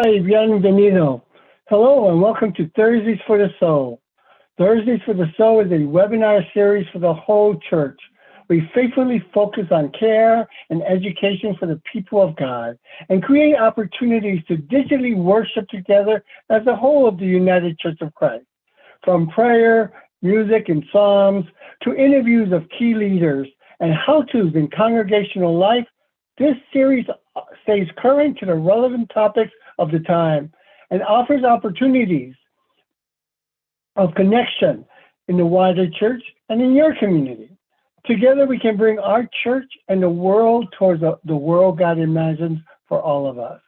y bienvenido. Hello and welcome to Thursdays for the Soul. Thursdays for the Soul is a webinar series for the whole church. We faithfully focus on care and education for the people of God and create opportunities to digitally worship together as the whole of the United Church of Christ. From prayer, music, and psalms to interviews of key leaders and how-tos in congregational life, this series stays current to the relevant topics of the time and offers opportunities of connection in the wider church and in your community. Together we can bring our church and the world towards the world God imagines for all of us.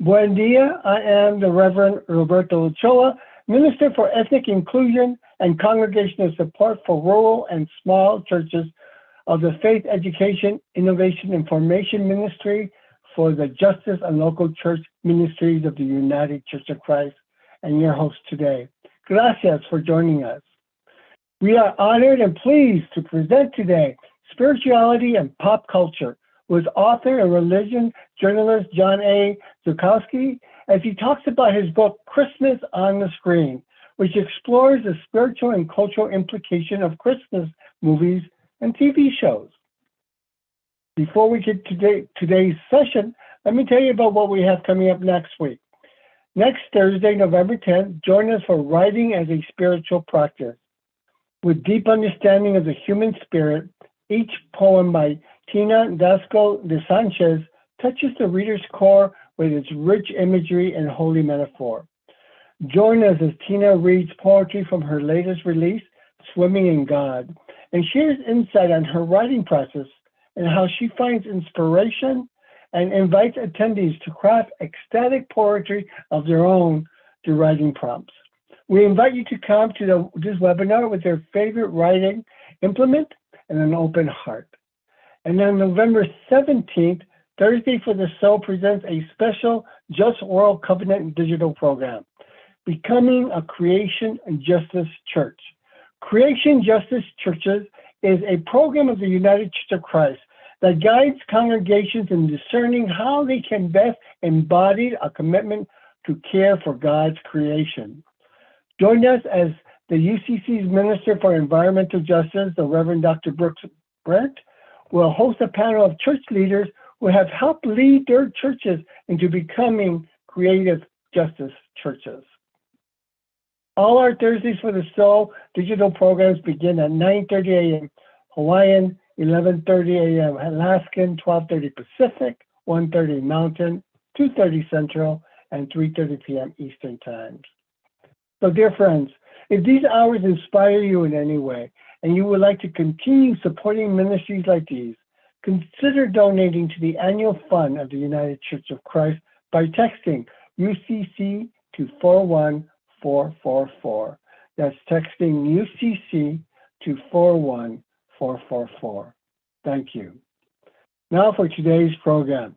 Buen dia, I am the Reverend Roberto Ochoa, Minister for Ethnic Inclusion and Congregational Support for Rural and Small Churches of the Faith Education, Innovation, and Formation Ministry for the Justice and Local Church Ministries of the United Church of Christ, and your host today. Gracias for joining us. We are honored and pleased to present today Spirituality and Pop Culture with author and religion journalist John A. Zukowski as he talks about his book, Christmas on the Screen, which explores the spiritual and cultural implication of Christmas movies and TV shows. Before we get to today's session, let me tell you about what we have coming up next week. Next Thursday, November 10th, join us for Writing as a Spiritual Practice. With deep understanding of the human spirit, each poem by Tina Dasco de Sanchez touches the reader's core with its rich imagery and holy metaphor. Join us as Tina reads poetry from her latest release, Swimming in God, and shares insight on her writing process and how she finds inspiration and invites attendees to craft ecstatic poetry of their own through writing prompts. We invite you to come to this webinar with your favorite writing implement and an open heart. And on November 17th, Thursday for the Soul presents a special Just World Covenant digital program, Becoming a Creation and Justice Church. Creation Justice Churches is a program of the United Church of Christ that guides congregations in discerning how they can best embody a commitment to care for God's creation. Join us as the UCC's Minister for Environmental Justice, the Reverend Dr. Brooks Brent, will host a panel of church leaders who have helped lead their churches into becoming creative justice churches. All our Thursdays for the Soul digital programs begin at 9:30 a.m. Hawaiian, 11:30 a.m. Alaskan, 12:30 Pacific, 1:30 Mountain, 2:30 Central, and 3:30 p.m. Eastern times. So dear friends, if these hours inspire you in any way, and you would like to continue supporting ministries like these, consider donating to the annual fund of the United Church of Christ by texting UCC to 41444. That's texting UCC to 41444. Thank you. Now for today's program,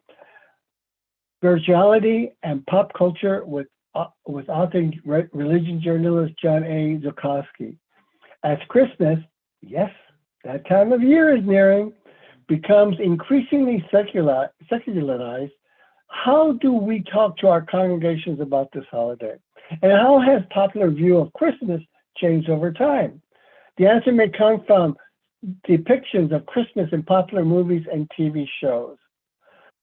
Spirituality and Pop Culture with author and religion journalist John A. Zukowski. As Christmas, yes, that time of year is nearing, becomes increasingly secularized, how do we talk to our congregations about this holiday? And how has popular view of Christmas changed over time? The answer may come from depictions of Christmas in popular movies and TV shows.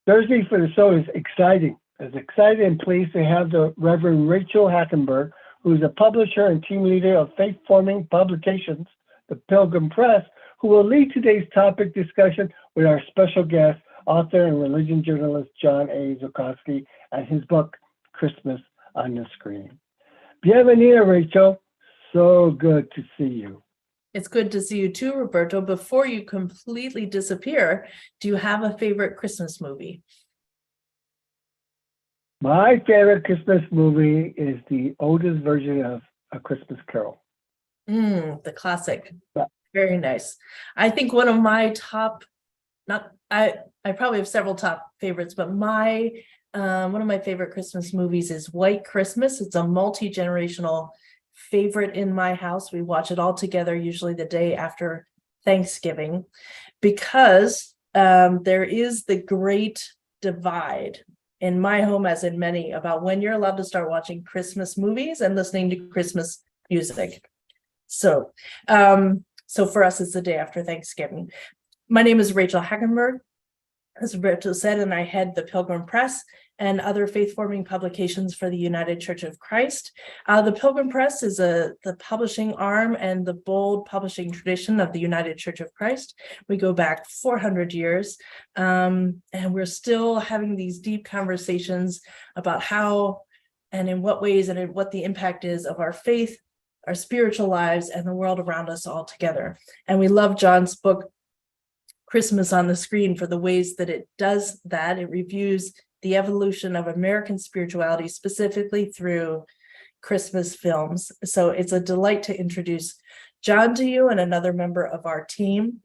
Thursday for the Soul is exciting. As excited and pleased to have the Reverend Rachel Hackenberg, who is a publisher and team leader of faith-forming publications, the Pilgrim Press, who will lead today's topic discussion with our special guest, author and religion journalist John A. Zukowski, and his book, Christmas on the Screen. Bienvenida, Rachel. So good to see you. It's good to see you too, Roberto. Before you completely disappear, do you have a favorite Christmas movie? My favorite Christmas movie is the oldest version of A Christmas Carol. The classic. Yeah. Very nice. I think one of my top, I probably have several top favorites, but one of my favorite Christmas movies is White Christmas. It's a multi-generational favorite in my house. We watch it all together, usually the day after Thanksgiving, because there is the great divide in my home, as in many, about when you're allowed to start watching Christmas movies and listening to Christmas music. So, so for us, it's the day after Thanksgiving. My name is Rachel Hackenberg, as Rachel said, and I head the Pilgrim Press and other faith-forming publications for the United Church of Christ. The Pilgrim Press is the publishing arm and the bold publishing tradition of the United Church of Christ. We go back 400 years, and we're still having these deep conversations about how and in what ways and in what the impact is of our faith, our spiritual lives, and the world around us all together. And we love John's book, Christmas on the Screen, for the ways that it does that. It reviews the evolution of American spirituality, specifically through Christmas films. So it's a delight to introduce John to you and another member of our team.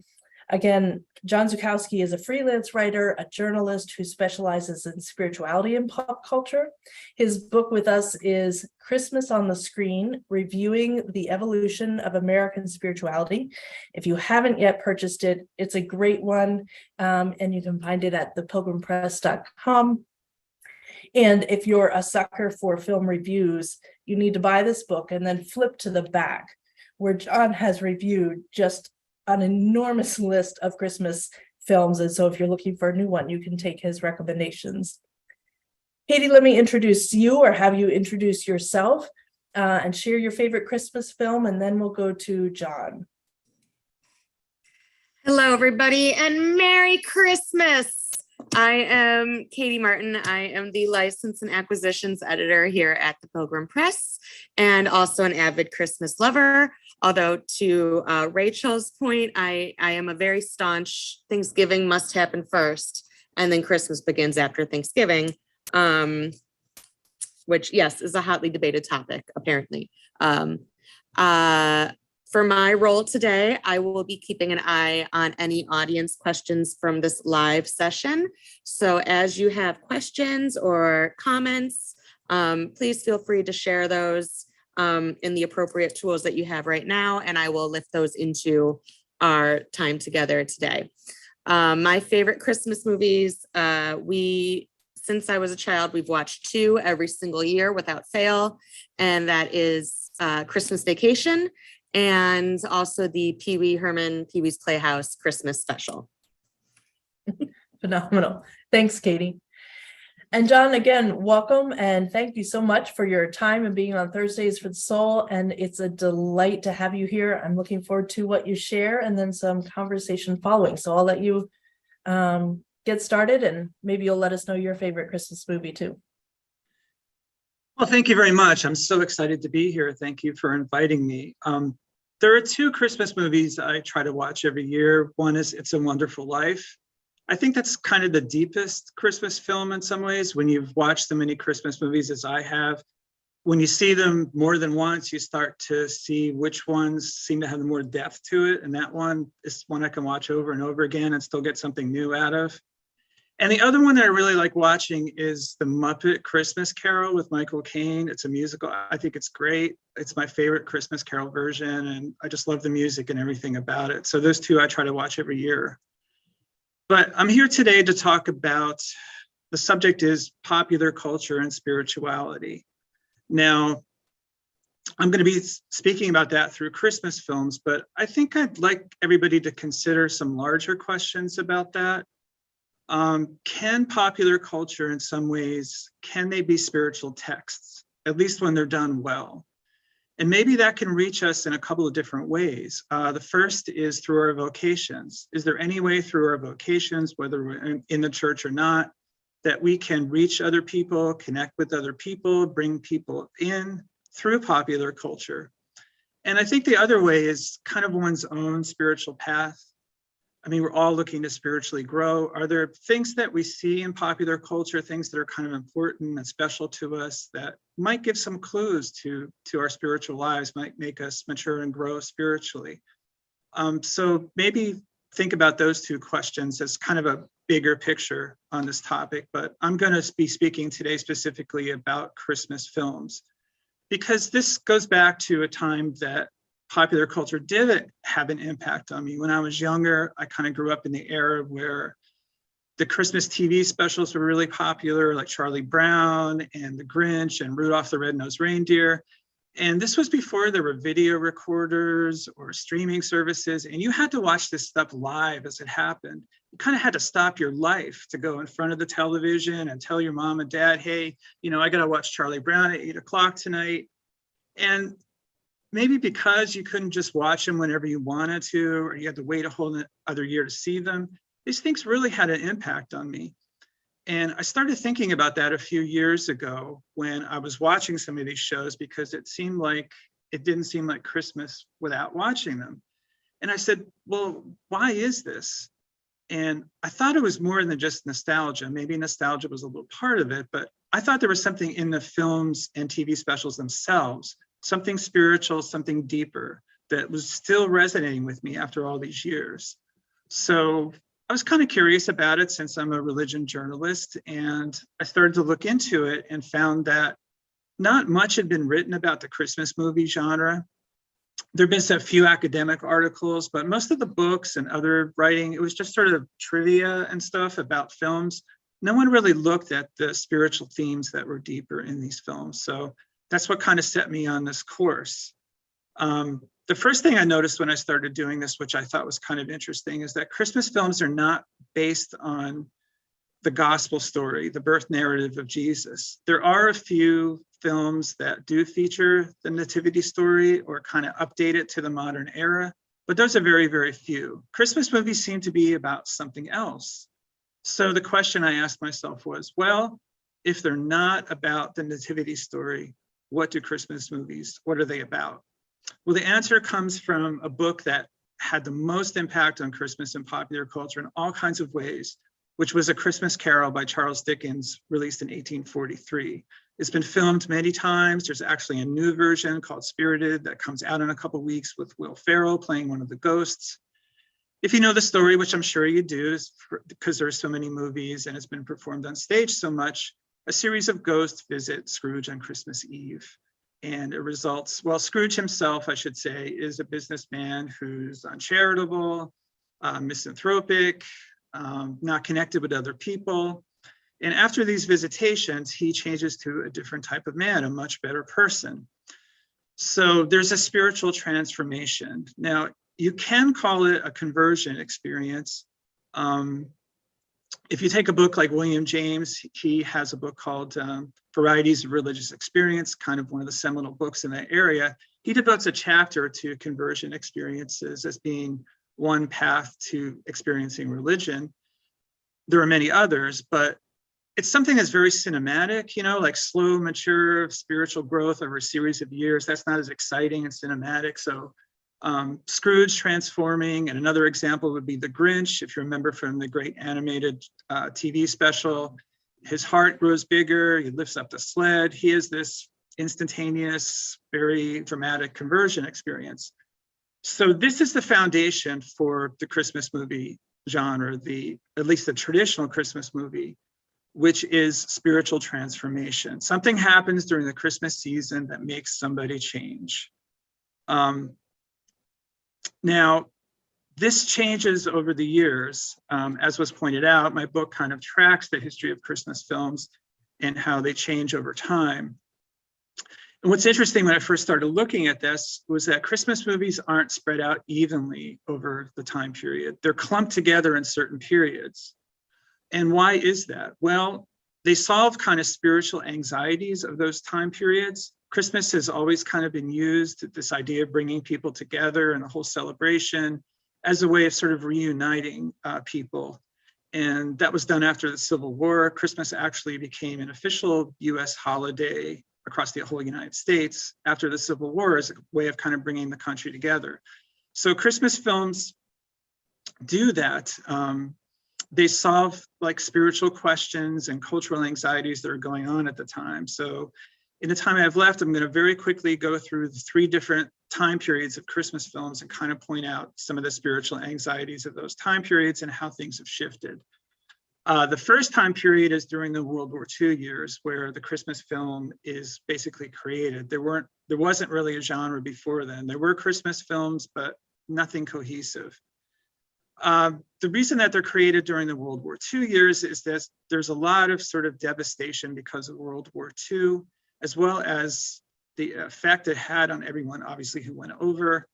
Again, John Zukowski is a freelance writer, a journalist who specializes in spirituality and pop culture. His book with us is Christmas on the Screen, Reviewing the Evolution of American Spirituality. If you haven't yet purchased it, it's a great one, and you can find it at thepilgrimpress.com. And if you're a sucker for film reviews, you need to buy this book and then flip to the back, where John has reviewed just an enormous list of Christmas films. And so if you're looking for a new one, you can take his recommendations. Katie, let me introduce you, or have you introduce yourself and share your favorite Christmas film, and then we'll go to John. Hello, everybody, and Merry Christmas. I am Katie Martin. I am the license and acquisitions editor here at the Pilgrim Press, and also an avid Christmas lover. Although to Rachel's point, I am a very staunch Thanksgiving must happen first, and then Christmas begins after Thanksgiving, which, yes, is a hotly debated topic, apparently. For my role today, I will be keeping an eye on any audience questions from this live session. So as you have questions or comments, please feel free to share those in the appropriate tools that you have right now, and I will lift those into our time together today. My favorite Christmas movies, since I was a child, we've watched 2 every single year without fail, and that is Christmas Vacation and also the Pee Wee Herman Pee Wee's Playhouse Christmas special. Phenomenal. Thanks, Katie. And John, again, welcome, and thank you so much for your time and being on Thursdays for the Soul. And it's a delight to have you here. I'm looking forward to what you share and then some conversation following. So I'll let you get started, and maybe you'll let us know your favorite Christmas movie too. Well, thank you very much. I'm so excited to be here. Thank you for inviting me. There are 2 Christmas movies I try to watch every year. One is It's a Wonderful Life. I think that's kind of the deepest Christmas film in some ways. When you've watched the many Christmas movies as I have, when you see them more than once, you start to see which ones seem to have more depth to it. And that one is one I can watch over and over again and still get something new out of. And the other one that I really like watching is The Muppet Christmas Carol with Michael Caine. It's a musical. I think it's great. It's my favorite Christmas Carol version, and I just love the music and everything about it. So those 2 I try to watch every year. But I'm here today to talk about, the subject is popular culture and spirituality. Now, I'm going to be speaking about that through Christmas films, but I think I'd like everybody to consider some larger questions about that. Can popular culture in some ways, can they be spiritual texts, at least when they're done well? And maybe that can reach us in a couple of different ways. The first is through our vocations. Is there any way through our vocations, whether we're in the church or not, that we can reach other people, connect with other people, bring people in through popular culture? And I think the other way is kind of one's own spiritual path. I mean, we're all looking to spiritually grow. Are there things that we see in popular culture, things that are kind of important and special to us that might give some clues to our spiritual lives, might make us mature and grow spiritually? So maybe think about those 2 questions as kind of a bigger picture on this topic, but I'm going to be speaking today specifically about Christmas films, because this goes back to a time that popular culture did have an impact on me. When I was younger, I kind of grew up in the era where The Christmas TV specials were really popular, like Charlie Brown and The Grinch and Rudolph the Red-Nosed Reindeer. And this was before there were video recorders or streaming services, and you had to watch this stuff live as it happened. You kind of had to stop your life to go in front of the television and tell your mom and dad, hey, I got to watch Charlie Brown at 8 o'clock tonight. And maybe because you couldn't just watch them whenever you wanted to, or you had to wait a whole other year to see them, these things really had an impact on me. And I started thinking about that a few years ago when I was watching some of these shows, because it didn't seem like Christmas without watching them. And I said, well, why is this? And I thought it was more than just nostalgia. Maybe nostalgia was a little part of it, but I thought there was something in the films and TV specials themselves, something spiritual, something deeper that was still resonating with me after all these years. So I was kind of curious about it since I'm a religion journalist, and I started to look into it and found that not much had been written about the Christmas movie genre. There have been a few academic articles, but most of the books and other writing, it was just sort of trivia and stuff about films. No one really looked at the spiritual themes that were deeper in these films. So that's what kind of set me on this course. The first thing I noticed when I started doing this, which I thought was kind of interesting, is that Christmas films are not based on the gospel story, the birth narrative of Jesus. There are a few films that do feature the nativity story or kind of update it to the modern era, but those are very, very few. Christmas movies seem to be about something else. So the question I asked myself was, well, if they're not about the nativity story, what are they about? Well, the answer comes from a book that had the most impact on Christmas in popular culture in all kinds of ways, which was A Christmas Carol by Charles Dickens, released in 1843. It's been filmed many times. There's actually a new version called Spirited that comes out in a couple of weeks with Will Ferrell playing one of the ghosts. If you know the story, which I'm sure you do, because there's so many movies and it's been performed on stage so much, a series of ghosts visit Scrooge on Christmas Eve. And it results, well, Scrooge himself, I should say, is a businessman who's uncharitable, misanthropic, not connected with other people. And after these visitations, he changes to a different type of man, a much better person. So there's a spiritual transformation. Now, you can call it a conversion experience. If you take a book like William James, he has a book called Varieties of Religious Experience, kind of one of the seminal books in that area. He devotes a chapter to conversion experiences as being one path to experiencing religion. There are many others, but it's something that's very cinematic, like slow, mature spiritual growth over a series of years. That's not as exciting and cinematic. So Scrooge transforming, and another example would be The Grinch, if you remember from the great animated TV special. His heart grows bigger, he lifts up the sled. He has this instantaneous, very dramatic conversion experience. So this is the foundation for the Christmas movie genre, at least the traditional Christmas movie, which is spiritual transformation. Something happens during the Christmas season that makes somebody change. Now, this changes over the years. As was pointed out, my book kind of tracks the history of Christmas films and how they change over time. And what's interesting when I first started looking at this was that Christmas movies aren't spread out evenly over the time period. They're clumped together in certain periods. And why is that? Well, they solve kind of spiritual anxieties of those time periods. Christmas has always kind of been used, this idea of bringing people together and a whole celebration as a way of sort of reuniting people. And that was done after the Civil War. Christmas actually became an official US holiday across the whole United States after the Civil War as a way of kind of bringing the country together. So Christmas films do that. They solve like spiritual questions and cultural anxieties that are going on at the time. So in the time I have left, I'm going to very quickly go through the 3 different time periods of Christmas films and kind of point out some of the spiritual anxieties of those time periods and how things have shifted. The first time period is during the World War II years, where the Christmas film is basically created. There wasn't really a genre before then. There were Christmas films, but nothing cohesive. The reason that they're created during the World War II years is that there's a lot of sort of devastation because of World War II, as well as the effect it had on everyone, obviously, who went over,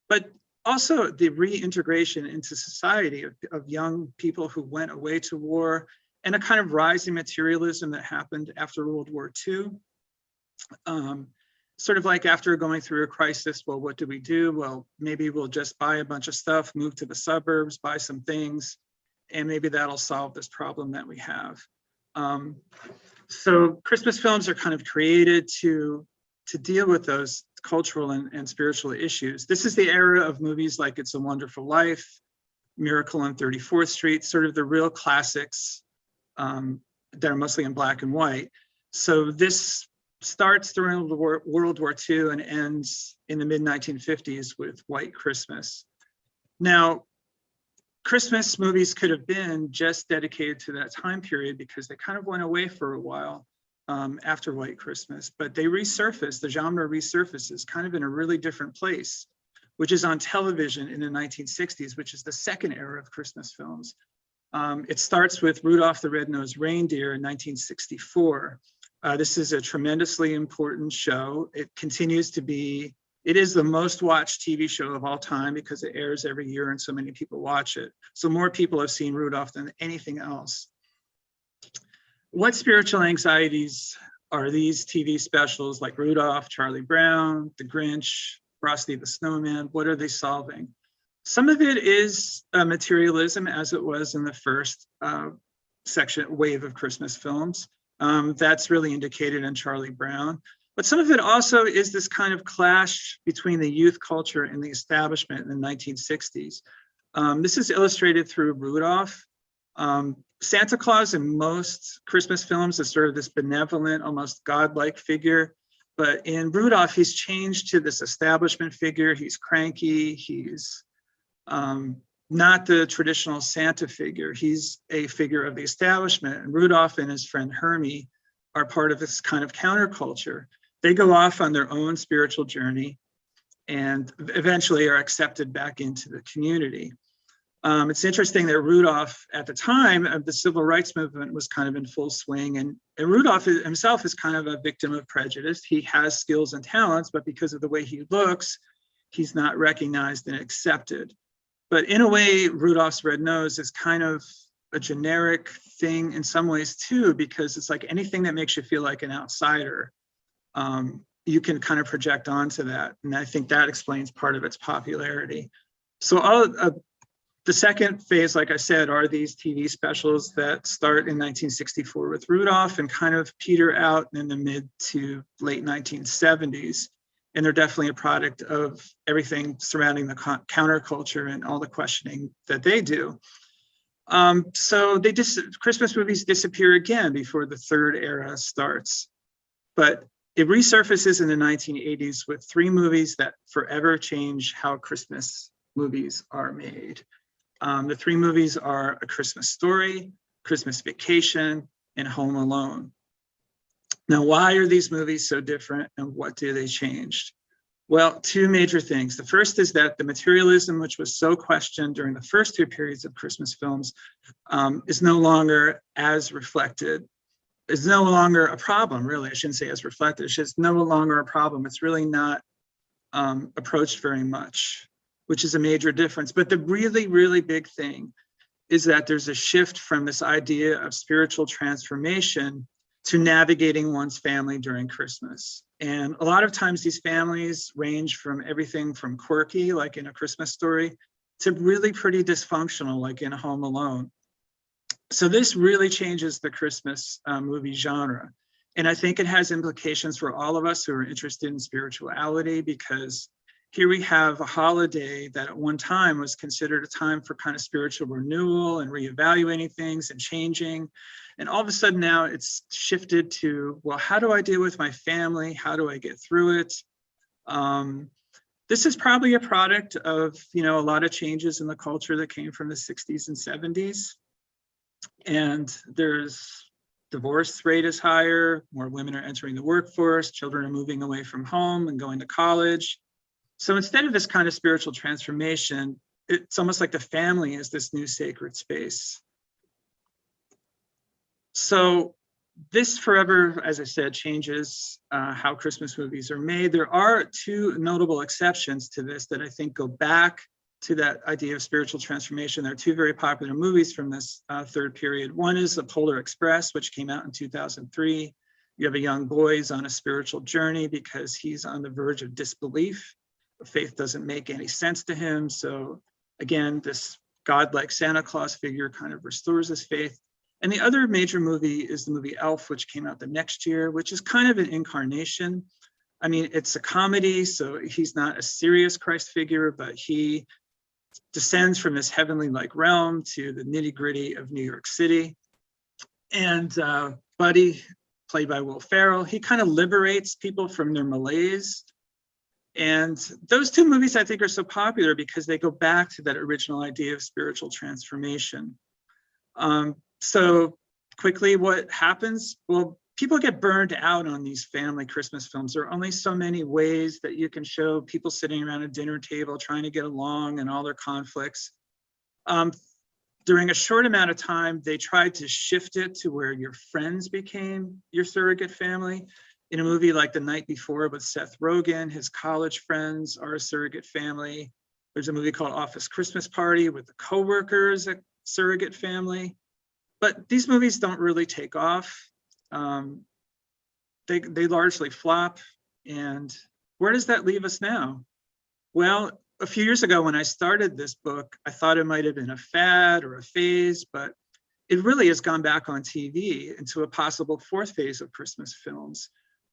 but also the reintegration into society of young people who went away to war, and a kind of rising materialism that happened after World War II. Sort of like after going through a crisis, well, what do we do? Well, maybe we'll just buy a bunch of stuff, move to the suburbs, buy some things, and maybe that'll solve this problem that we have. So Christmas films are kind of created to deal with those cultural and spiritual issues. This is the era of movies like It's a Wonderful Life, Miracle on 34th Street, sort of the real classics that are mostly in black and white. So this starts during World War II and ends in the mid-1950s with White Christmas. Now, Christmas movies could have been just dedicated to that time period because they kind of went away for a while after White Christmas, but they resurfaced, the genre resurfaces kind of in a really different place, which is on television in the 1960s, which is the second era of Christmas films. It starts with Rudolph the Red-Nosed Reindeer in 1964. This is a tremendously important show. It continues to be, it is the most watched TV show of all time because it airs every year and so many people watch it. So more people have seen Rudolph than anything else. What spiritual anxieties are these TV specials like Rudolph, Charlie Brown, The Grinch, Frosty the Snowman? What are they solving? Some of it is materialism, as it was in the first wave of Christmas films. That's really indicated in Charlie Brown. But some of it also is this kind of clash between the youth culture and the establishment in the 1960s. This is illustrated through Rudolph. Santa Claus in most Christmas films is sort of this benevolent, almost godlike figure. But in Rudolph, he's changed to this establishment figure. He's cranky. He's not the traditional Santa figure. He's a figure of the establishment. And Rudolph and his friend Hermie are part of this kind of counterculture. They go off on their own spiritual journey and eventually are accepted back into the community. It's interesting that Rudolph, at the time of the civil rights movement, was kind of in full swing. And Rudolph himself is kind of a victim of prejudice. He has skills and talents, but because of the way he looks, he's not recognized and accepted. But in a way, Rudolph's red nose is kind of a generic thing in some ways too, because it's like anything that makes you feel like an outsider, you can kind of project onto that. And I think that explains part of its popularity. So the second phase, like I said, are these TV specials that start in 1964 with Rudolph and kind of peter out in the mid to late 1970s. And they're definitely a product of everything surrounding the counterculture and all the questioning that they do. So Christmas movies disappear again before the third era starts. But it resurfaces in the 1980s with three movies that forever change how Christmas movies are made. The three movies are A Christmas Story, Christmas Vacation, and Home Alone. Now, why are these movies so different and what do they change? Well, two major things. The first is that the materialism, which was so questioned during the first two periods of Christmas films, is no longer as reflected. It's no longer a problem, really. I shouldn't say as reflected. It's just no longer a problem. It's really not approached very much, which is a major difference. But the really, really big thing is that there's a shift from this idea of spiritual transformation to navigating one's family during Christmas. And a lot of times these families range from everything from quirky, like in A Christmas Story, to really pretty dysfunctional, like in Home Alone. So this really changes the Christmas movie genre. And I think it has implications for all of us who are interested in spirituality, because here we have a holiday that at one time was considered a time for kind of spiritual renewal and reevaluating things and changing. And all of a sudden now it's shifted to, well, how do I deal with my family? How do I get through it? This is probably a product of, a lot of changes in the culture that came from the 60s and 70s. And there's divorce rate is higher, more women are entering the workforce, children are moving away from home and going to college. So instead of this kind of spiritual transformation, it's almost like the family is this new sacred space. So this forever, as I said, changes how Christmas movies are made. There are two notable exceptions to this that I think go back to that idea of spiritual transformation. There are two very popular movies from this third period. One is The Polar Express, which came out in 2003. You have a young boy who's on a spiritual journey because he's on the verge of disbelief. Faith doesn't make any sense to him. So again, this godlike Santa Claus figure kind of restores his faith. And the other major movie is the movie Elf, which came out the next year, which is kind of an incarnation. I mean, it's a comedy, so he's not a serious Christ figure, but he descends from this heavenly-like realm to the nitty-gritty of New York City. And Buddy, played by Will Ferrell, he kind of liberates people from their malaise. And those two movies, I think, are so popular because they go back to that original idea of spiritual transformation. So quickly, what happens? Well, people get burned out on these family Christmas films. There are only so many ways that you can show people sitting around a dinner table trying to get along and all their conflicts. During a short amount of time, they tried to shift it to where your friends became your surrogate family. In a movie like The Night Before with Seth Rogen, his college friends are a surrogate family. There's a movie called Office Christmas Party with the coworkers, a surrogate family. But these movies don't really take off. They largely flop. And where does that leave us now? Well, a few years ago when I started this book, I thought it might have been a fad or a phase, but it really has gone back on TV into a possible fourth phase of Christmas films.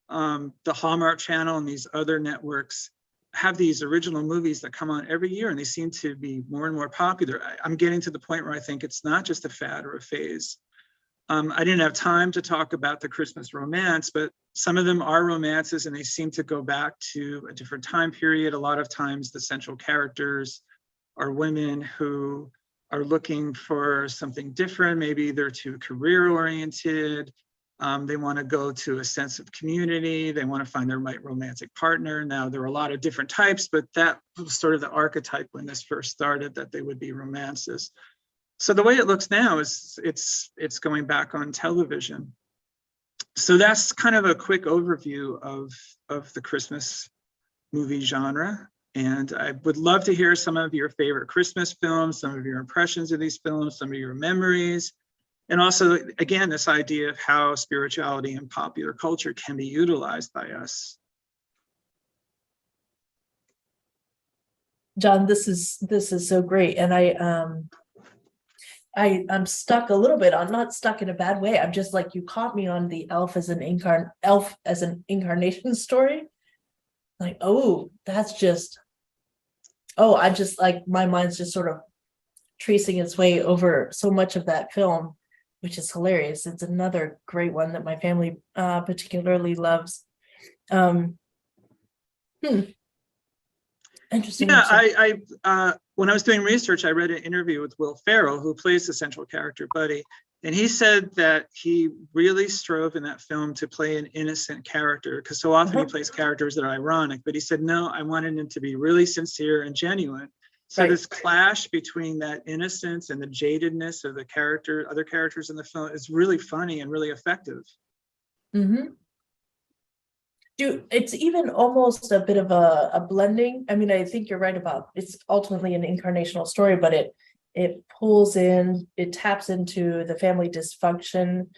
The Hallmark Channel and these other networks have these original movies that come on every year, and they seem to be more and more popular. I'm getting to the point where I think it's not just a fad or a phase. I didn't have time to talk about the Christmas romance, but some of them are romances and they seem to go back to a different time period. A lot of times the central characters are women who are looking for something different. Maybe they're too career oriented. They want to go to a sense of community. They want to find their right romantic partner. Now, there are a lot of different types, but that was sort of the archetype when this first started, that they would be romances. So the way it looks now is it's going back on television. So that's kind of a quick overview of the Christmas movie genre. And I would love to hear some of your favorite Christmas films, some of your impressions of these films, some of your memories. And also, again, this idea of how spirituality and popular culture can be utilized by us. John, this is so great. And I'm stuck a little bit. I'm not stuck in a bad way. I'm just like, you caught me on the elf as an incarnation story. Like, oh, that's just, I just like, my mind's just sort of tracing its way over so much of that film, which is hilarious. It's another great one that my family particularly loves. Interesting. Yeah, I when I was doing research, I read an interview with Will Ferrell, who plays the central character, Buddy, and he said that he really strove in that film to play an innocent character, because so often he plays characters that are ironic, but he said, no, I wanted him to be really sincere and genuine. So right. This clash between that innocence and the jadedness of the other characters in the film is really funny and really effective. Mm-hmm. It's even almost a bit of a blending. I mean, I think you're right about it's ultimately an incarnational story, but it pulls in, it taps into the family dysfunction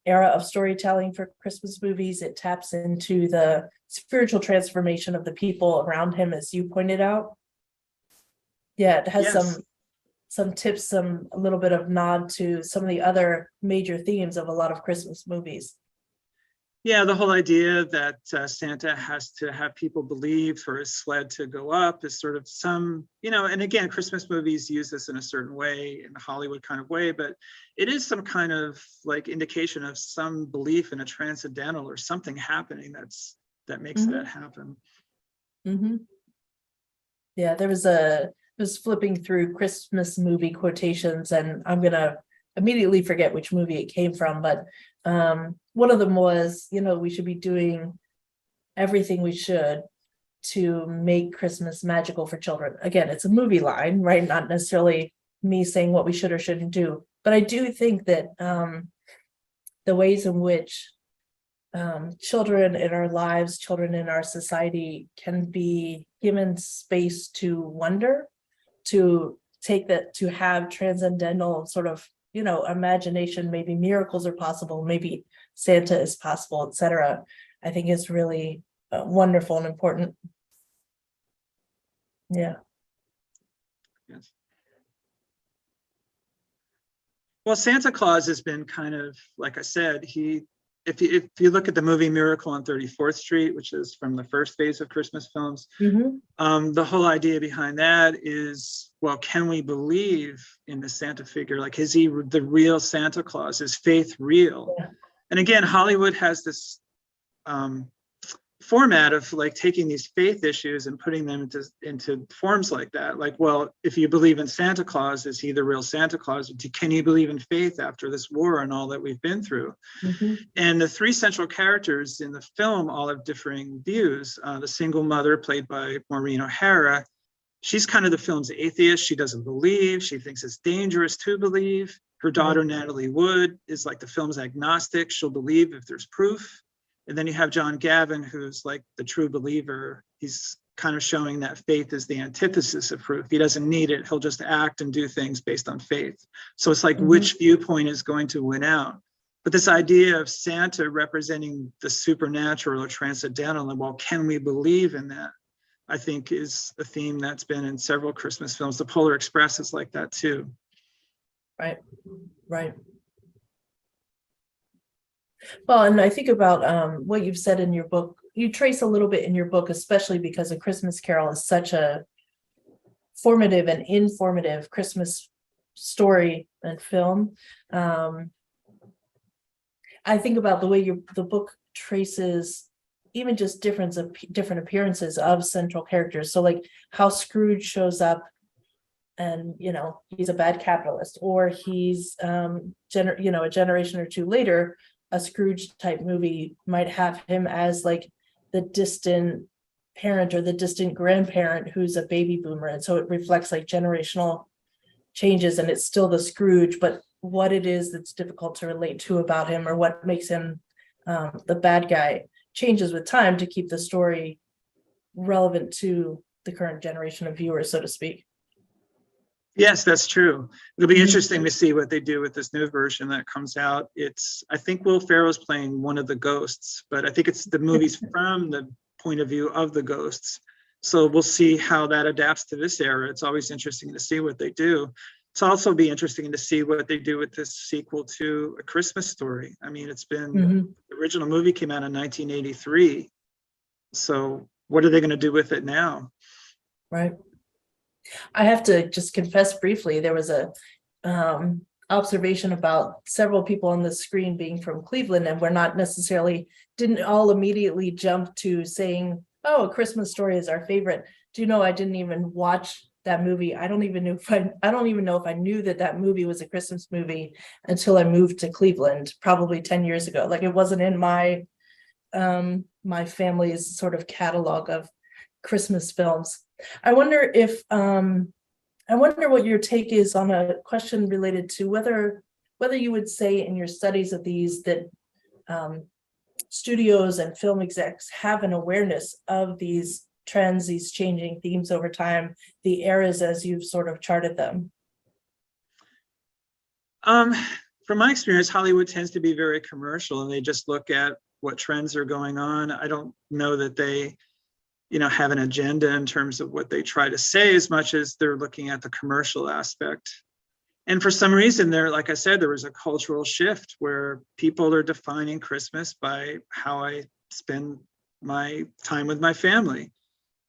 era of storytelling for Christmas movies. It taps into the spiritual transformation of the people around him, as you pointed out. Yeah, it has some tips, a little bit of nod to some of the other major themes of a lot of Christmas movies. Yeah, the whole idea that Santa has to have people believe for his sled to go up is sort of some, and again, Christmas movies use this in a certain way, in a Hollywood kind of way, but it is some kind of like indication of some belief in a transcendental or something happening that makes that happen. Mm-hmm. Yeah, I was flipping through Christmas movie quotations, and I'm going to immediately forget which movie it came from, but one of them was, we should be doing everything we should to make Christmas magical for children. Again, it's a movie line, right? Not necessarily me saying what we should or shouldn't do, but I do think that the ways in which children in our lives, children in our society can be given space to wonder, to take that, to have transcendental sort of, imagination, maybe miracles are possible, maybe Santa is possible, etc. I think is really wonderful and important. Yeah. Yes. Well, Santa Claus has been kind of, like I said, if you look at the movie Miracle on 34th Street, which is from the first phase of Christmas films, the whole idea behind that is, well, can we believe in the Santa figure? Like, is he the real Santa Claus? Is faith real? Yeah. And again, Hollywood has this format of like taking these faith issues and putting them into forms like that. Like, well, if you believe in Santa Claus, is he the real Santa Claus? Can you believe in faith after this war and all that we've been through? And the three central characters in the film all have differing views. The single mother, played by Maureen O'Hara, she's kind of the film's atheist. She doesn't believe. She thinks it's dangerous to believe. Her daughter, Natalie Wood, is like the film's agnostic. She'll believe if there's proof. And then you have John Gavin, who's like the true believer. He's kind of showing that faith is the antithesis of proof. He doesn't need it. He'll just act and do things based on faith. So it's like which viewpoint is going to win out. But this idea of Santa representing the supernatural or transcendental, and well, can we believe in that? I think is a theme that's been in several Christmas films. The Polar Express is like that too. Right, right. Well, and I think about what you've said in your book. You trace a little bit in your book, especially because A Christmas Carol is such a formative and informative Christmas story and film. I think about the way the book traces even just different appearances of central characters. So like how Scrooge shows up and, he's a bad capitalist, or he's, a generation or two later, a Scrooge type movie might have him as like the distant parent or the distant grandparent who's a baby boomer. And so it reflects like generational changes, and it's still the Scrooge, but what it is that's difficult to relate to about him, or what makes him the bad guy, changes with time to keep the story relevant to the current generation of viewers, so to speak. Yes, that's true. It'll be interesting to see what they do with this new version that comes out. I think Will Ferrell's playing one of the ghosts, but I think it's the movie's from the point of view of the ghosts. So we'll see how that adapts to this era. It's always interesting to see what they do. It's also be interesting to see what they do with this sequel to A Christmas Story. I mean, it's been, the original movie came out in 1983. So what are they going to do with it now? Right. I have to just confess briefly, there was a observation about several people on the screen being from Cleveland, and we're not necessarily, didn't all immediately jump to saying, oh, A Christmas Story is our favorite. Do you know, I didn't even watch that movie. I don't even know if I knew that movie was a Christmas movie until I moved to Cleveland, probably 10 years ago. Like, it wasn't in my my family's sort of catalog of Christmas films. I wonder what your take is on a question related to whether you would say in your studies of these that studios and film execs have an awareness of these trends, these changing themes over time, the eras as you've sort of charted them. From my experience, Hollywood tends to be very commercial, and they just look at what trends are going on. I don't know that they have an agenda in terms of what they try to say, as much as they're looking at the commercial aspect. And for some reason like I said, there was a cultural shift where people are defining Christmas by how I spend my time with my family.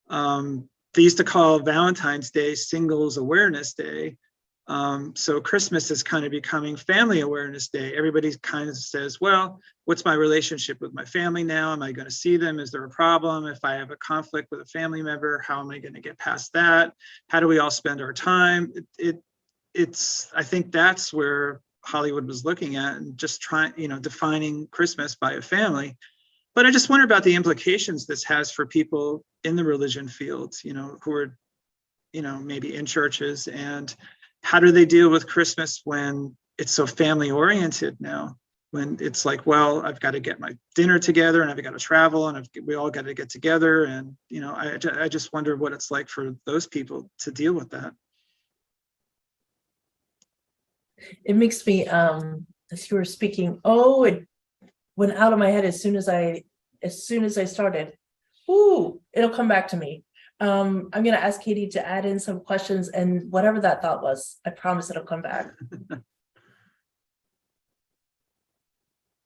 They used to call Valentine's Day Singles Awareness Day. So Christmas is kind of becoming Family Awareness Day. Everybody kind of says, well, what's my relationship with my family now? Am I going to see them? Is there a problem? If I have a conflict with a family member, how am I going to get past that? How do we all spend our time? I think that's where Hollywood was looking at, and just defining Christmas by a family. But I just wonder about the implications this has for people in the religion field, who are, maybe in churches, and how do they deal with Christmas when it's so family oriented now? When it's like, well, I've got to get my dinner together, and I've got to travel, and we all got to get together, and I just wonder what it's like for those people to deal with that. It makes me, as you were speaking, it went out of my head as soon as I started. Ooh, it'll come back to me. I'm gonna ask Katie to add in some questions, and whatever that thought was, I promise it'll come back.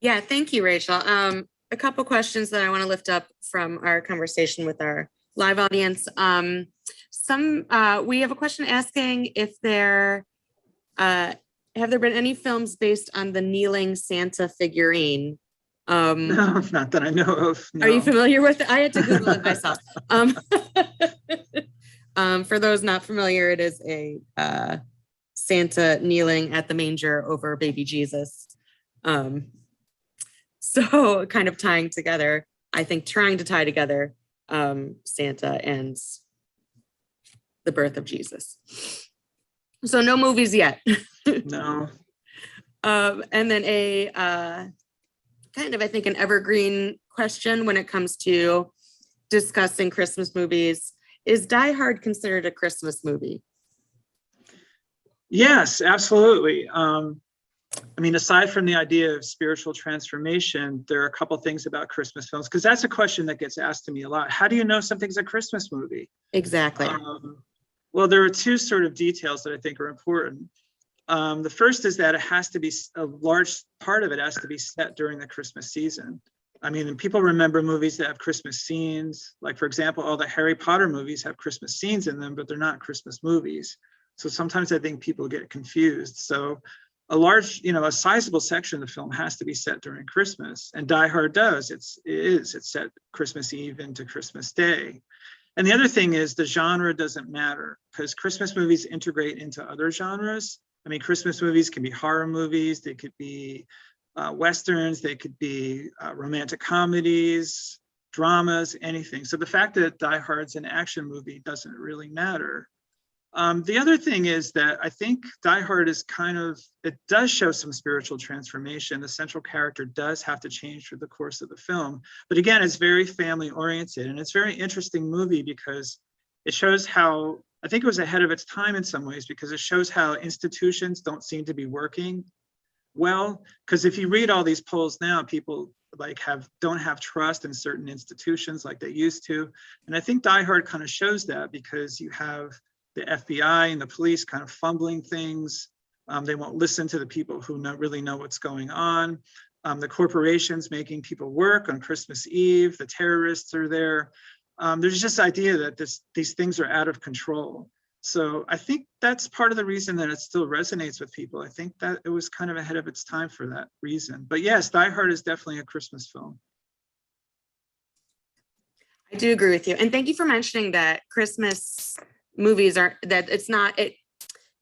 Yeah, thank you, Rachel. A couple questions that I want to lift up from our conversation with our live audience. We have a question asking if have there been any films based on the kneeling Santa figurine? No, not that I know of. No. Are you familiar with it? I had to Google it myself. For those not familiar, it is a Santa kneeling at the manger over baby Jesus. So kind of trying to tie together Santa and the birth of Jesus. So no movies yet. No. And then a kind of, I think, an evergreen question when it comes to discussing Christmas movies. Is Die Hard considered a Christmas movie? Yes, absolutely. Aside from the idea of spiritual transformation, there are a couple things about Christmas films, because that's a question that gets asked to me a lot. How do you know something's a Christmas movie? Exactly. Well, there are two sort of details that I think are important. The first is that it has to be, a large part of it has to be set during the Christmas season. And people remember movies that have Christmas scenes. Like, for example, all the Harry Potter movies have Christmas scenes in them, but they're not Christmas movies. So sometimes I think people get confused. So a sizable section of the film has to be set during Christmas, and Die Hard does. It's set Christmas Eve into Christmas Day. And the other thing is the genre doesn't matter, because Christmas movies integrate into other genres. Christmas movies can be horror movies, they could be Westerns, they could be romantic comedies, dramas, anything. So the fact that Die Hard's an action movie doesn't really matter. The other thing is that I think Die Hard is it does show some spiritual transformation. The central character does have to change through the course of the film. But again, it's very family oriented, and it's a very interesting movie because it shows how, I think it was ahead of its time in some ways, because it shows how institutions don't seem to be working well. Because if you read all these polls now, people don't have trust in certain institutions like they used to. And I think Die Hard kind of shows that, because you have the FBI and the police kind of fumbling things. They won't listen to the people who really know what's going on. The corporations making people work on Christmas Eve. The terrorists are there. There's just idea that these things are out of control. So I think that's part of the reason that it still resonates with people. I think that it was kind of ahead of its time for that reason. But yes, Die Hard is definitely a Christmas film. I do agree with you. And thank you for mentioning that Christmas movies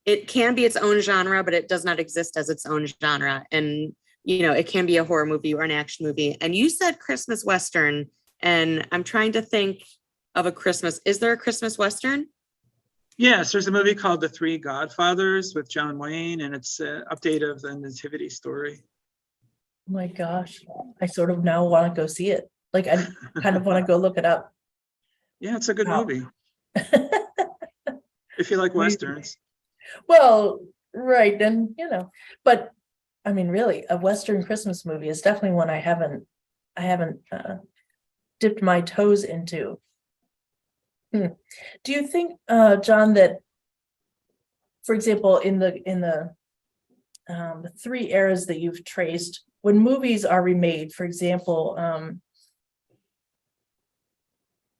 it can be its own genre, but it does not exist as its own genre. And, it can be a horror movie or an action movie. And you said Christmas Western, and I'm trying to think of is there a Christmas Western? Yes, there's a movie called The Three Godfathers with John Wayne, and it's an update of the Nativity story. Oh my gosh, I sort of now want to go see it. I kind of want to go look it up. Yeah, it's a good movie. If you like Westerns. Well, right. And, but really, a Western Christmas movie is definitely one I haven't dipped my toes into. Do you think, John, that, for example, in the three eras that you've traced, when movies are remade, for example,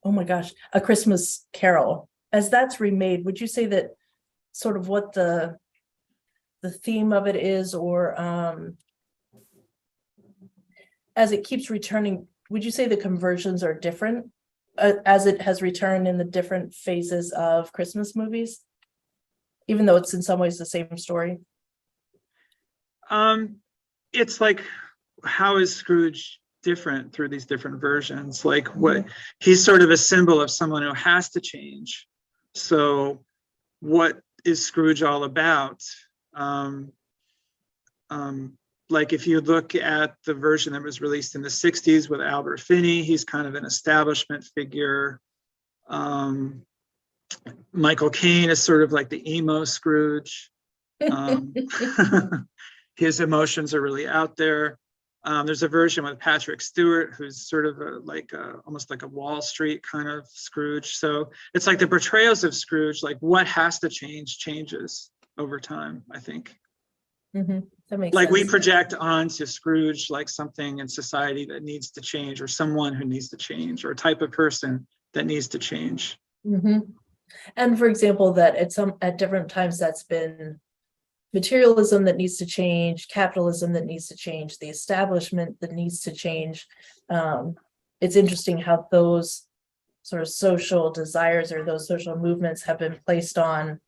oh my gosh, A Christmas Carol, as that's remade, would you say that sort of what the theme of it is, or as it keeps returning, would you say the conversions are different as it has returned in the different phases of Christmas movies, even though it's in some ways the same story? It's like, how is Scrooge different through these different versions. Like what he's sort of a symbol of someone who has to change. So what is Scrooge all about? Like if you look at the version that was released in the 60s with Albert Finney, he's kind of an establishment figure. Michael Caine is sort of like the emo Scrooge. His emotions are really out there. There's a version with Patrick Stewart, who's sort of almost like a Wall Street kind of Scrooge. So it's like the portrayals of Scrooge, like what has to change changes over time, I think. That makes like sense. we project onto Scrooge like something in society that needs to change, or someone who needs to change, or a type of person that needs to change. And for example, that at different times that's been materialism that needs to change, capitalism that needs to change, the establishment that needs to change. It's interesting how those sort of social desires or those social movements have been placed on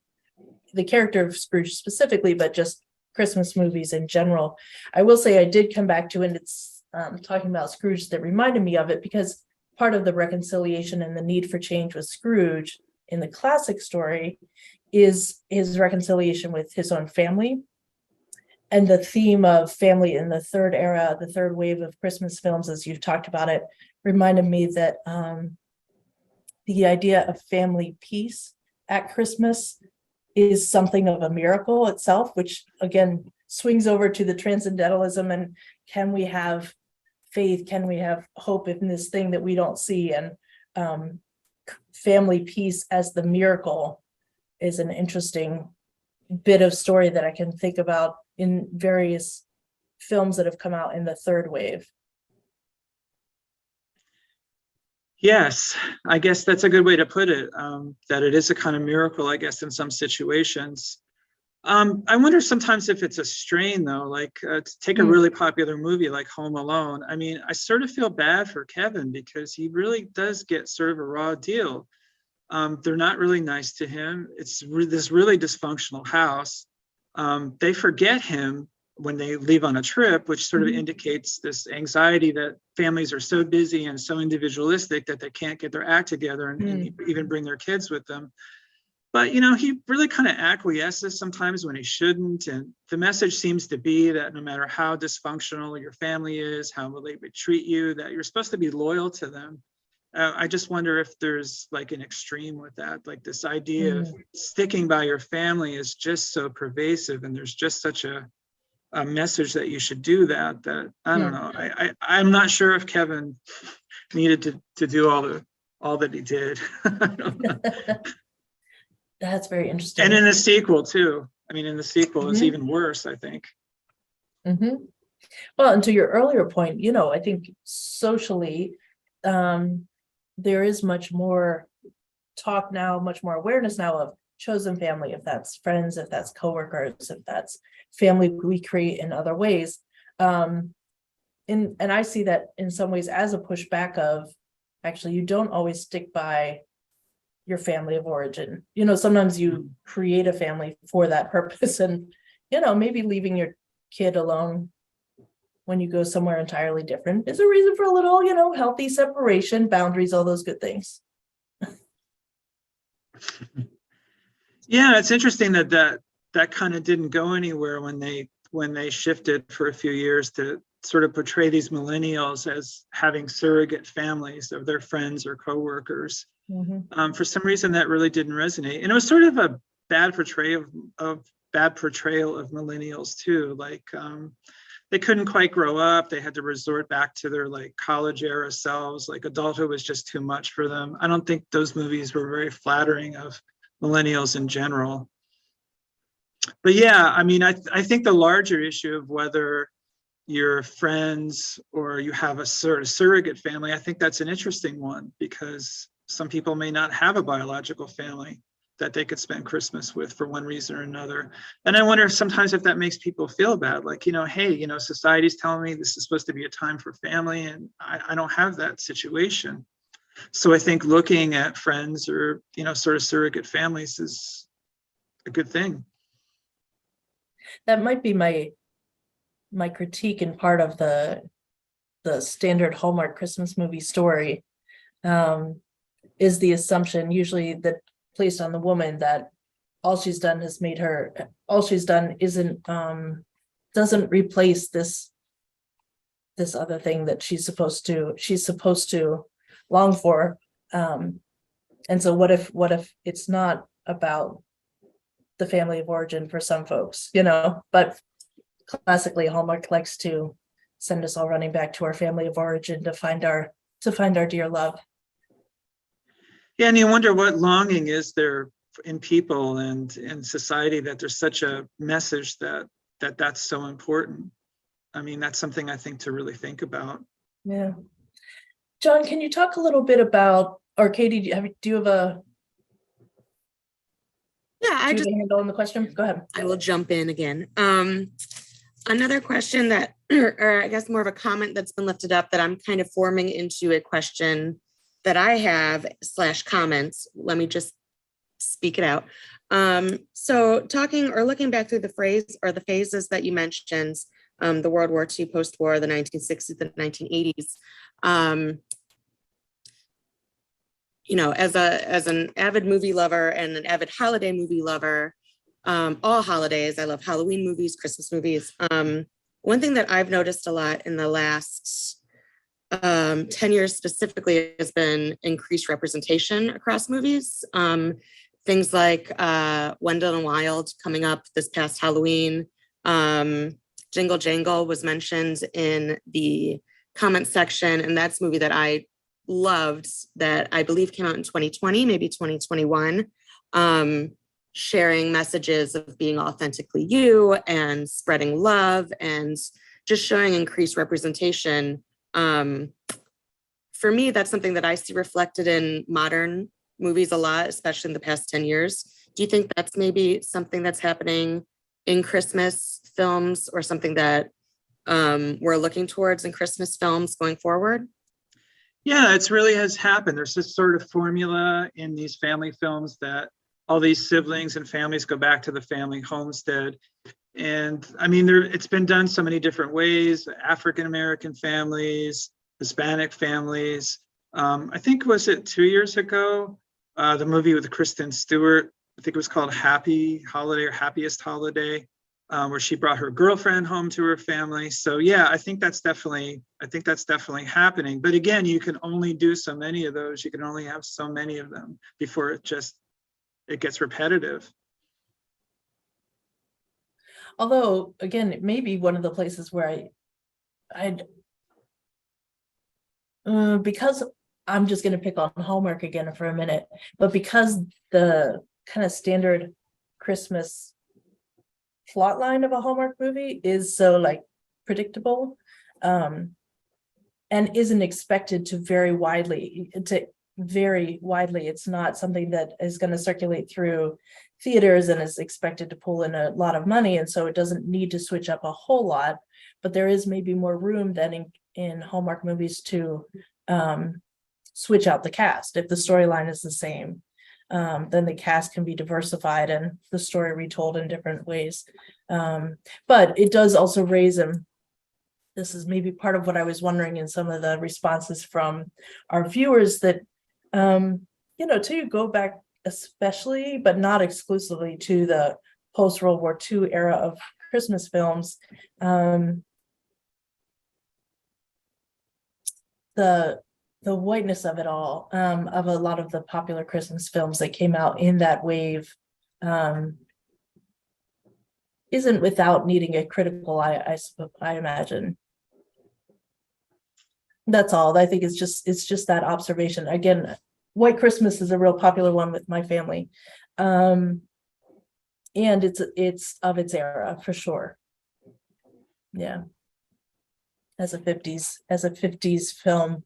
the character of Scrooge specifically, but just Christmas movies in general. I will say I did come back to, and it's talking about Scrooge that reminded me of it, because part of the reconciliation and the need for change with Scrooge in the classic story is his reconciliation with his own family. And the theme of family in the third era, the third wave of Christmas films, as you've talked about it, reminded me that the idea of family peace at Christmas is something of a miracle itself, which again swings over to the transcendentalism and can we have faith, can we have hope in this thing that we don't see, and family peace as the miracle is an interesting bit of story that I can think about in various films that have come out in the third wave. Yes, I guess that's a good way to put it, that it is a kind of miracle, I guess, in some situations. I wonder sometimes if it's a strain, though, like to take a really popular movie like Home Alone. I mean, I sort of feel bad for Kevin because he really does get sort of a raw deal. They're not really nice to him. It's this really dysfunctional house. They forget him when they leave on a trip, which sort of indicates this anxiety that families are so busy and so individualistic that they can't get their act together and even bring their kids with them. But, you know, he really kind of acquiesces sometimes when he shouldn't. And the message seems to be that no matter how dysfunctional your family is, how they would treat you, that you're supposed to be loyal to them. I just wonder if there's like an extreme with that, like this idea of sticking by your family is just so pervasive, and there's just such a message that you should do that I don't know. I'm not sure if Kevin needed to do all that he did. I don't know. That's very interesting. And in the sequel too. I mean, in the sequel it's even worse, I think. Well, and to your earlier point, you know, I think socially, there is much more talk now, much more awareness now of chosen family, if that's friends, if that's coworkers, if that's family we create in other ways. And I see that in some ways as a pushback of, actually, you don't always stick by your family of origin. You know, sometimes you create a family for that purpose, and, you know, maybe leaving your kid alone when you go somewhere entirely different is a reason for a little, you know, healthy separation, boundaries, all those good things. Yeah, it's interesting that kind of didn't go anywhere when they shifted for a few years to sort of portray these millennials as having surrogate families of their friends or coworkers. For some reason, that really didn't resonate, and it was sort of a bad portrayal of millennials too. Like they couldn't quite grow up; they had to resort back to their like college era selves. Like adulthood was just too much for them. I don't think those movies were very flattering of millennials in general. But yeah, I mean, I think the larger issue of whether you're friends or you have a sort of surrogate family, I think that's an interesting one, because some people may not have a biological family that they could spend Christmas with for one reason or another. And I wonder sometimes if that makes people feel bad, like, you know, hey, you know, society's telling me this is supposed to be a time for family, and I don't have that situation. So I think looking at friends or, you know, sort of surrogate families is a good thing. That might be my critique, and part of the the standard Hallmark Christmas movie story, is the assumption usually that placed on the woman that all she's done isn't doesn't replace this other thing that she's supposed to long for. And so what if it's not about the family of origin for some folks, but classically Hallmark likes to send us all running back to our family of origin to find our dear love. Yeah, and you wonder what longing is there in people and in society that there's such a message that's so important. I mean, that's something I think to really think about. Yeah. John, can you talk a little bit about, or Katie, do you have a handle on the question? Go ahead. I will jump in again. Another question that, or I guess more of a comment that's been lifted up that I'm kind of forming into a question that I have / comments. Let me just speak it out. So talking or looking back through the phrase or the phases that you mentioned, the World War II, post-war, the 1960s, the 1980s, as an avid movie lover and an avid holiday movie lover, all holidays, I love Halloween movies, Christmas movies. One thing that I've noticed a lot in the last 10 years specifically has been increased representation across movies. Things like Wendell and Wild coming up this past Halloween. Jingle Jangle was mentioned in the comment section, and that's a movie that I loved that I believe came out in 2020, maybe 2021, sharing messages of being authentically you and spreading love and just showing increased representation. For me, that's something that I see reflected in modern movies a lot, especially in the past 10 years. Do you think that's maybe something that's happening in Christmas films or something that we're looking towards in Christmas films going forward? Yeah, it really has happened. There's this sort of formula in these family films that all these siblings and families go back to the family homestead. And I mean, it's been done so many different ways. African-American families, Hispanic families. I think, was it 2 years ago? The movie with Kristen Stewart, I think it was called Happy Holiday or Happiest Holiday, where she brought her girlfriend home to her family. So yeah, I think that's definitely happening. But again, you can only do so many of those. You can only have so many of them before it gets repetitive. Although, again, it may be one of the places where because I'm just going to pick on Hallmark again for a minute, but because the kind of standard Christmas plot line of a Hallmark movie is so predictable, and isn't expected to vary widely. It's not something that is going to circulate through theaters and is expected to pull in a lot of money, and so it doesn't need to switch up a whole lot. But there is maybe more room than in Hallmark movies to switch out the cast. If the storyline is the same, then the cast can be diversified and the story retold in different ways. But it does also raise this is maybe part of what I was wondering in some of the responses from our viewers, that till you go back, especially but not exclusively, to the post-World War II era of Christmas films, the whiteness of it all, of a lot of the popular Christmas films that came out in that wave, isn't without needing a critical eye, I imagine. That's all. I think it's just that observation. Again, White Christmas is a real popular one with my family, and it's of its era for sure. Yeah, as a 50s film.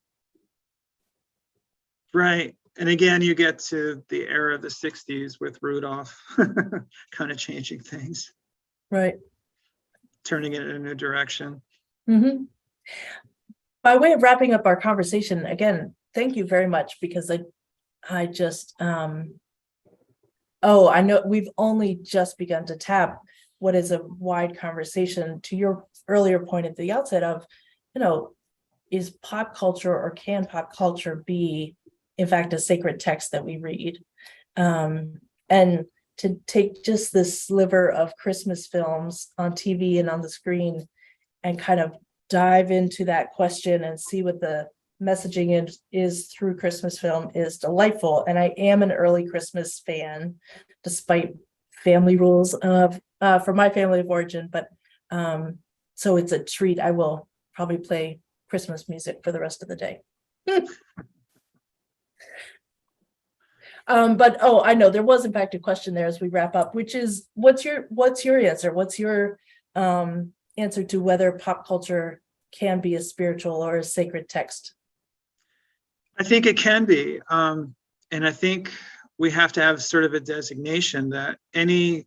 Right. And again, you get to the era of the 60s with Rudolph kind of changing things. Right. Turning it in a new direction. Mm-hmm. By way of wrapping up our conversation, again, thank you very much, because I just, I know we've only just begun to tap what is a wide conversation, to your earlier point at the outset of, is pop culture, or can pop culture be, in fact, a sacred text that we read? And to take just this sliver of Christmas films on TV and on the screen and kind of dive into that question and see what the messaging is through Christmas film is delightful. And I am an early Christmas fan, despite family rules of for my family of origin. But so it's a treat. I will probably play Christmas music for the rest of the day. But I know there was in fact a question there as we wrap up, which is what's your answer? What's your answer to whether pop culture can be a spiritual or a sacred text? I think it can be. And I think we have to have sort of a designation that any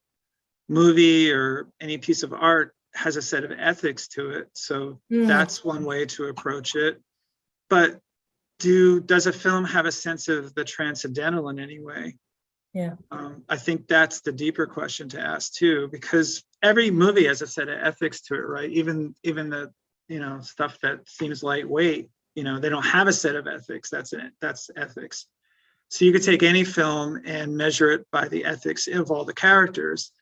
movie or any piece of art has a set of ethics to it. So that's one way to approach it. But does a film have a sense of the transcendental in any way? Yeah. I think that's the deeper question to ask too, because every movie has a set of ethics to it, right? Even the stuff that seems lightweight, they don't have a set of ethics. That's ethics. So you could take any film and measure it by the ethics of all the characters,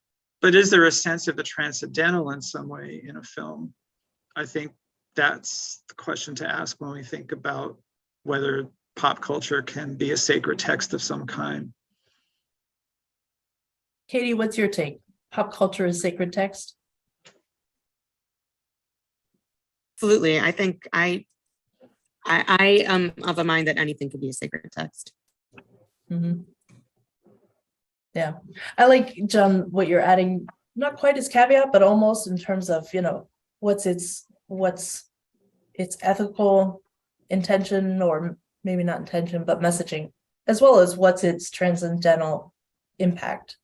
but is there a sense of the transcendental in some way in a film? I think that's the question to ask when we think about whether pop culture can be a sacred text of some kind. Katie, what's your take? Pop culture is sacred text? Absolutely. I think I am of a mind that anything could be a sacred text. Mm-hmm. Yeah, I like, John, what you're adding, not quite as caveat, but almost in terms of, what's its ethical intention, or maybe not intention, but messaging, as well as what's its transcendental impact,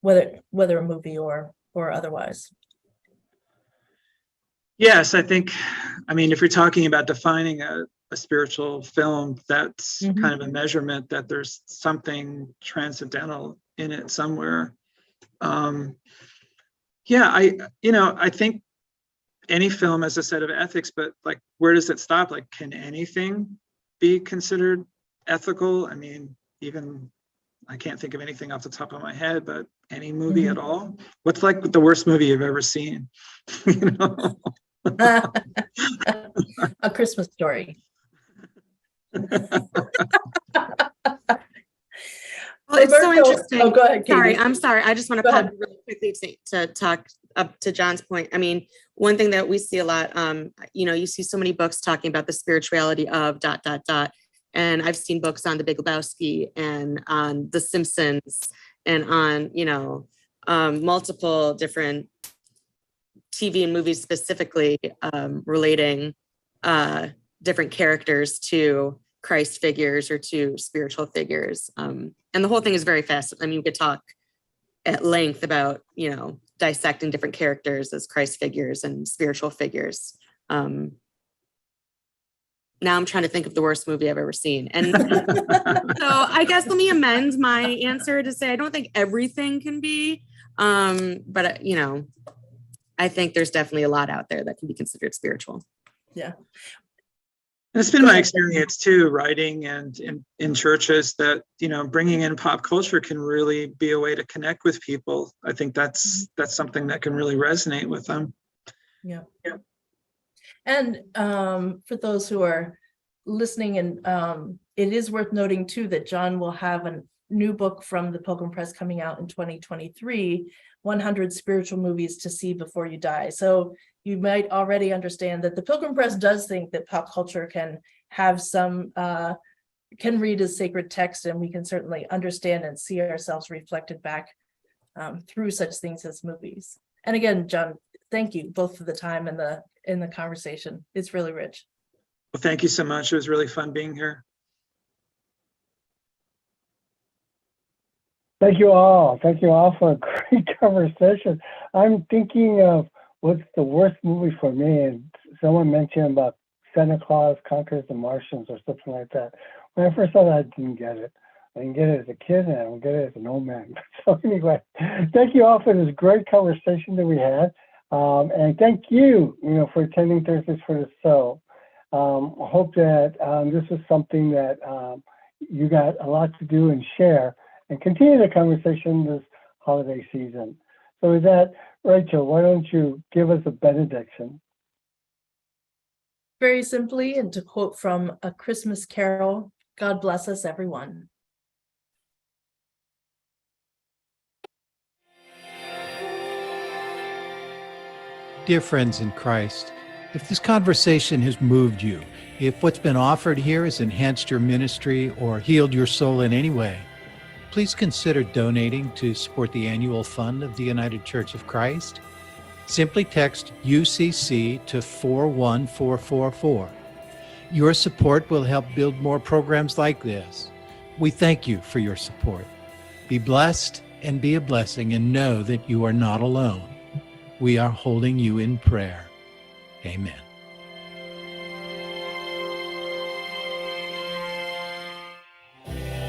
whether a movie or otherwise. Yes, I think, if you're talking about defining a spiritual film, that's kind of a measurement that there's something transcendental in it somewhere. I think any film has a set of ethics, but like, where does it stop? Like, can anything be considered ethical? Even I can't think of anything off the top of my head, but any movie at all? What's like the worst movie you've ever seen? A Christmas Story. Well, it's so interesting. Oh, go ahead, Katie. I'm sorry. I just want to pop really quickly to talk up to John's point. One thing that we see a lot, you see so many books talking about the spirituality of ... And I've seen books on The Big Lebowski and on The Simpsons and on, multiple different TV and movies specifically relating different characters to Christ figures or to spiritual figures. And the whole thing is very fast. We could talk at length about, dissecting different characters as Christ figures and spiritual figures. Now I'm trying to think of the worst movie I've ever seen. And so I guess let me amend my answer to say, I don't think everything can be, but I think there's definitely a lot out there that can be considered spiritual. Yeah. It's been my experience too, writing and in churches, that bringing in pop culture can really be a way to connect with people. I think that's something that can really resonate with them. Yeah. And for those who are listening, and it is worth noting too that John will have a new book from the Pilgrim Press coming out in 2023, 100 Spiritual Movies to See Before You Die. So you might already understand that the Pilgrim Press does think that pop culture can have some, can read as sacred text, and we can certainly understand and see ourselves reflected back through such things as movies. And again, John, thank you both for the time and the conversation. It's really rich. Well, thank you so much. It was really fun being here. Thank you all. Thank you all for a great conversation. I'm thinking of what's the worst movie for me, and someone mentioned about Santa Claus Conquers the Martians or something like that. When I first saw that, I didn't get it. I didn't get it as a kid, and I don't get it as an old man. So anyway, thank you all for this great conversation that we had. And thank you, for attending Thursdays for the Soul. I hope that this was something that you got a lot to do and share and continue the conversation this holiday season. So with that, Rachel, why don't you give us a benediction? Very simply, and to quote from A Christmas Carol, God bless us, everyone. Dear friends in Christ, if this conversation has moved you, if what's been offered here has enhanced your ministry or healed your soul in any way, please consider donating to support the annual fund of the United Church of Christ. Simply text UCC to 41444. Your support will help build more programs like this. We thank you for your support. Be blessed and be a blessing, and know that you are not alone. We are holding you in prayer. Amen.